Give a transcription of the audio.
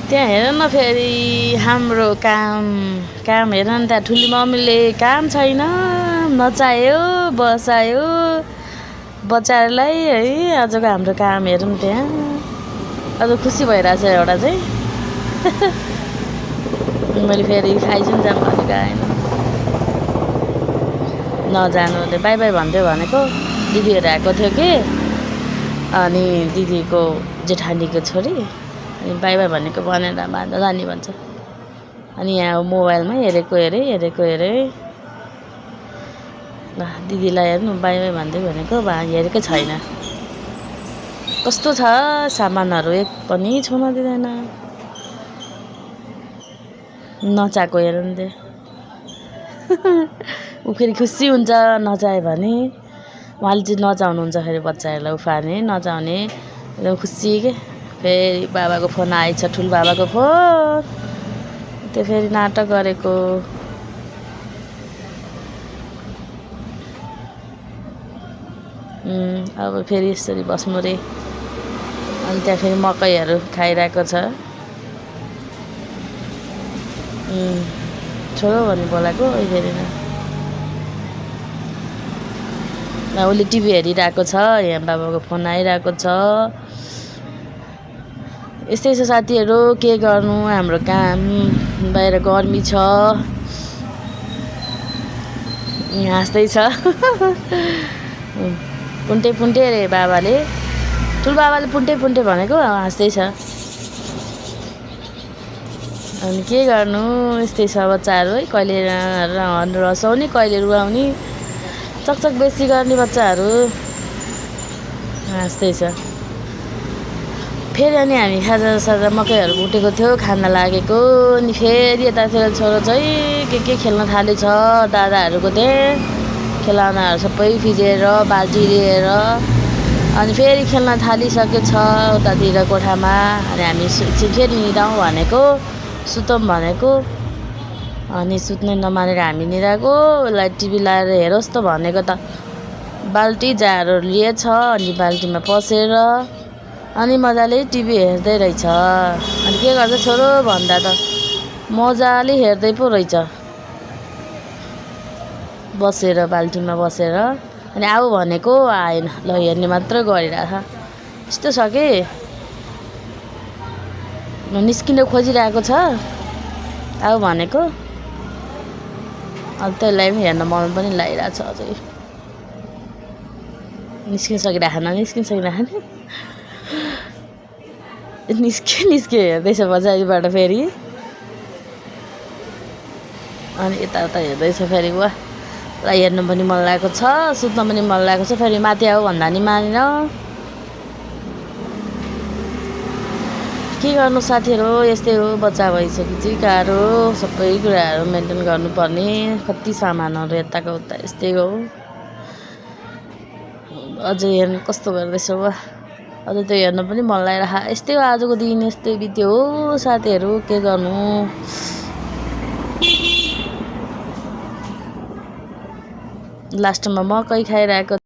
त्यहाँ हेर न फेरि हाम्रो काम हेर न त्यहाँ ठुली मम्मीले काम छैन नचायो बसायो बच्चाहरूलाई है। आजको हाम्रो काम हेरौँ त्यहाँ अझ खुसी भइरहेछ एउटा चाहिँ मैले फेरि खाइजुन जाम भनेको आएन नजानु अरे बाई बाई भन्थ्यो भनेको दिदीहरू आएको थियो कि अनि दिदीको जेठानीको छोरी अनि बाई बाई भनेको भनेर जाने भन्छ अनि यहाँ मोबाइलमा हेरेको हेरे ल दिदीलाई हेर्नु बाई बाई भन्दै भनेको हेरेकै छैन कस्तो छ सामानहरू एक पनि छुन दिँदैन नचाएको हेर्नु दे ऊ फेरि खुसी हुन्छ नचाह्यो भने उहाँले चाहिँ नचाउनुहुन्छ फेरि बच्चाहरूलाई उफार्ने नचाउने एकदम खुसी के फेरि बाबाको फोन आएछ ठुलो बाबाको फोन त्यो फेरि नाटक गरेको अब फेरि यसरी बस्नु रे अनि त्यहाँ फेरि मकैहरू खाइरहेको छ छोरो भने बोलाएको फेरि न उसले टिभी हेरिरहेको छ यहाँ बाबाको फोन आइरहेको छ यस्तै छ साथीहरू के गर्नु हाम्रो काम बाहिर गर्मी छ हाँस्दै छ पुन्टे रे बाबाले ठुलो बाबाले पुन्टे भनेको हाँस्दै छ अनि के गर्नु यस्तै छ बच्चाहरू है कहिले रसाउने कहिले रुवाउने चकचक बेसी गर्ने बच्चाहरू हाँस्दै छ फेरि अनि हामी खाजा मकैहरू उठेको थियो खान लागेको अनि फेरि यतातिर छोरो चाहिँ के खेल्न थालेछ दादाहरूको त्यहाँ खेलौनाहरू सबै फिजेर बाल्टी लिएर अनि फेरि खेल्न थालिसकेछ उतातिर कोठामा अनि हामी फेरि निदाउँ भनेको सुतौँ भनेको अनि सुत्नै नमानेर हामी निदाएको उसलाई टिभी लाएर हेरोस् त भनेको त बाल्टी जारो लिएछ अनि बाल्टीमा पसेर अनि मजाले टिभी हेर्दै रहेछ अनि के गर्छ छोरो भन्दा त मजाले हेर्दै पो रहेछ बसेर बाल्टीमा बसेर अनि आऊ भनेको आएन ल हेर्ने मात्र गरिरहेछ यस्तो छ कि निस्किन खोजिरहेको छ आऊ भनेको अब त्यसलाई पनि हेर्न मन पनि लागिरहेछ अझै निस्किन सकिरहेन निस्के हेर्दैछ पछाडिबाट फेरि अनि यताउता हेर्दैछ फेरि वालाई हेर्नु पनि मन लागेको छ सुत्न पनि मन लागेको छ फेरि माथि आऊ भन्दा नि मानेन के गर्नु साथीहरू यस्तै हो बच्चा भइसकेपछि गाह्रो सबै कुराहरू मेन्टेन गर्नुपर्ने कति सामानहरू यताको उता यस्तै हो अझै हेर्नु कस्तो गर्दैछ अझै त्यो हेर्नु पनि मन लागिरहेको यस्तै हो आजको दिन यस्तै बित्यो हो साथीहरू के गर्नु लास्टमा मकै खाइरहेको